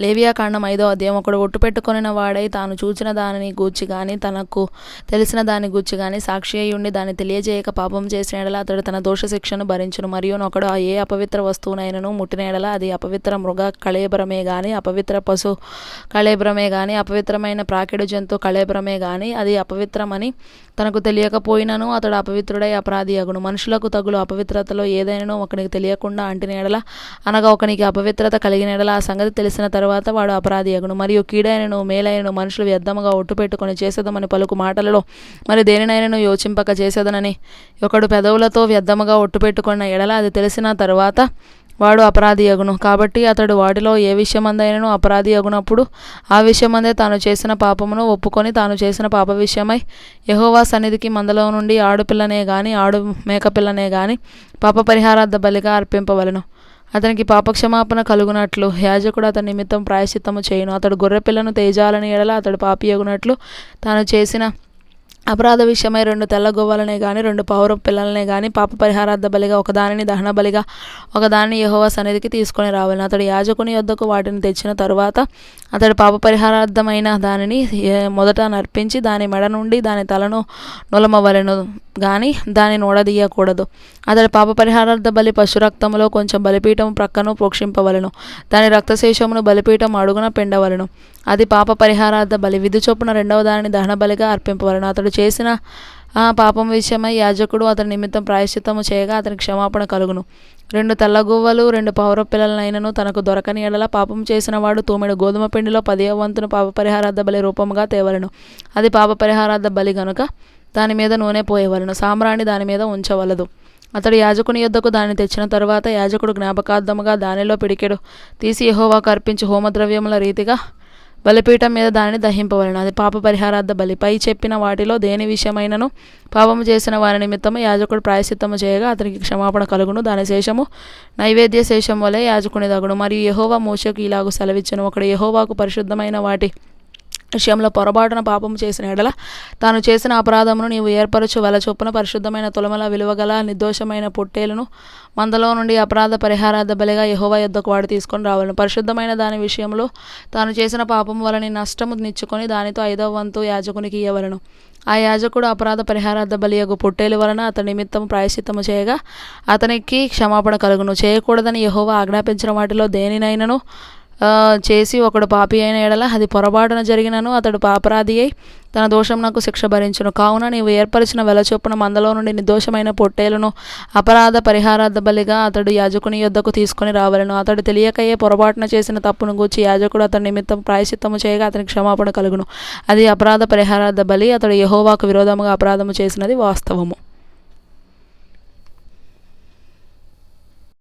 లేవియాకాండం 5వ అధ్యాయం. ఒకడు ఒట్టు పెట్టుకొనిన వాడై తాను చూచిన దానిని గూర్చి గాని తనకు తెలిసిన దాని గూర్చి గాని సాక్షి అయి ఉండి దాన్ని తెలియజేయక పాపం చేసిన ఎడల అతడు తన దోష శిక్షను భరించును. మరియు ఒకడు ఏ అపవిత్ర వస్తువునైనను ముట్టిన ఎడల అది అపవిత్ర మృగ కళేబరమే గాని అపవిత్ర పశు కళేబరమే గాని అపవిత్రమైన ప్రాకెడు జంతు కళేబరమే గాని అది అపవిత్రమని తనకు తెలియకపోయినను అతడు అపవిత్రుడై అపరాధి అగును. మనుషులకు తగులు అపవిత్రతలో ఏదైనాను ఒకనికి తెలియకుండా అంటిన ఎడల అనగా ఒకనికి అపవిత్రత కలిగిన ఎడల ఆ సంగతి తెలిసిన తర్వాత వాడు అపరాధి అగును. మరియు కీడైనను మేలైనను మనుషులు వ్యర్థముగా ఒట్టు పెట్టుకొని చేసేదమని పలుకు మాటలలో మరి దేనినైనను యోచింపక చేసేదనని ఒకడు పెదవులతో వ్యర్థముగా ఒట్టు పెట్టుకున్న ఎడల అది తెలిసిన తర్వాత వాడు అపరాధి అగును. కాబట్టి అతడు వాటిలో ఏ విషయమందైనను అపరాధి అగునప్పుడు ఆ విషయమందే తాను చేసిన పాపమును ఒప్పుకొని తాను చేసిన పాప విషయమై యెహోవా సన్నిధికి మందలో నుండి ఆడుపిల్లనే గాని ఆడు మేకపిల్లనే గాని పాప పరిహారార్థ బలిగా అర్పింపవలెను. అతనికి పాపక్షమాపణ కలుగునట్లు యాజకుడు అతని నిమిత్తం ప్రాయశ్చిత్తము చేయును. అతడు గొర్రెపిల్లను తేజాలని ఎడల అతడు పాపి అగునట్లు తాను చేసిన అపరాధ విషయమై 2 తెల్ల గొవ్వలనే గాని 2 పౌర పిల్లలనే గాని పాప పరిహారార్థ బలిగా ఒకదానిని దహన బలిగా ఒకదానిని యెహోవా సన్నిధికి తీసుకొని రావాలని. అతడు యాజకుని యొద్దకు వాటిని తెచ్చిన తరువాత అతడు పాప పరిహారార్థమైన దానిని మొదట నర్పించి దాని మెడ నుండి దాని తలను నులమవలెను గాని దాని నోడదీయకూడదు. అతడు పాప పరిహారార్థ బలి పశురక్తములో కొంచెం బలిపీఠం ప్రక్కను ప్రోక్షింపవలెను. దాని రక్తశేషమును బలిపీఠం అడుగున పిండవలెను. అది పాప పరిహారార్థ బలి. విధి చొప్పున 2వ దానిని దహన బలిగా అర్పింపవలెను. అతడు చేసిన పాపం విషయమై యాజకుడు అతని నిమిత్తం ప్రాయశ్చిత్తము చేయగా అతనికి క్షమాపణ కలుగును. 2 తెల్లగువ్వలు 2 పౌర పిల్లలనైనను తనకు దొరకని ఎడల పాపం చేసిన వాడు తూమెడు గోధుమ పిండిలో 10వ వంతును పాప పరిహారార్థ బలి రూపముగా తేవలెను. అది పాప పరిహారార్థ బలి గనుక దాని మీద నూనె పోయవలెను. సాంబ్రాణి దాని మీద ఉంచవలదు. అతడు యాజకుని యొద్దకు దాన్ని తెచ్చిన తరువాత యాజకుడు జ్ఞాపకార్థముగా దానిలో పిడికెడు తీసి యెహోవాకు అర్పించి హోమద్రవ్యముల రీతిగా బలిపీఠం మీద దానిని దహింపవలెను. అది పాప పరిహారార్థ బలి. పై చెప్పిన వాటిలో దేని విషయమైనను పాపము చేసిన వారి నిమిత్తము యాజకుడు ప్రాయశ్చిత్తము చేయగా అతనికి క్షమాపణ కలుగును. దాని శేషము నైవేద్య శేషం వలె యాజకుని దగును. మరియు యెహోవా మోషేకు ఇలాగు సెలవిచ్చెను. ఒకడు యెహోవాకు పరిశుద్ధమైన వాటి విషయంలో పొరపాటున పాపము చేసిన ఎడల తాను చేసిన అపరాధమును నీవు ఏర్పరచు వెల చొప్పున పరిశుద్ధమైన తొలమల విలువగల నిర్దోషమైన పొట్టేలను మందలో నుండి అపరాధ పరిహారార్థ బలిగా యెహోవా యొద్దకు వాడు తీసుకొని రావాలను. పరిశుద్ధమైన దాని విషయంలో తాను చేసిన పాపము వలని నష్టము నిచ్చుకొని దానితో 5వ వంతు యాజకునికి ఇయ్యవలెను. ఆ యాజకుడు అపరాధ పరిహారార్థ బలియగు పొట్టేలు వలన అతని నిమిత్తము ప్రాయశ్చిత్తము చేయగా అతనికి క్షమాపణ కలుగును. చేయకూడదని యెహోవా ఆజ్ఞాపించిన వాటిలో దేనినైనను చేసి ఒకడు పాపి అయిన ఎడల అది పొరపాటున జరిగినను అతడు అపరాధి అయి తన దోషమునకు శిక్ష భరించును. కావున నీవు ఏర్పరిచిన వెల చొప్పున మందలో నుండి నిర్దోషమైన పొట్టేలును అపరాధ పరిహారార్థ బలిగా అతడు యాజకుని యొద్దకు తీసుకొని రావలెను. అతడు తెలియకయే పొరపాటున చేసిన తప్పును గూర్చి యాజకుడు అతని నిమిత్తం ప్రాయశ్చిత్తము చేయగా అతనికి క్షమాపణ కలుగును. అది అపరాధ పరిహారార్థ బలి. అతడు యెహోవాకు విరోధముగా అపరాధము చేసినది వాస్తవము.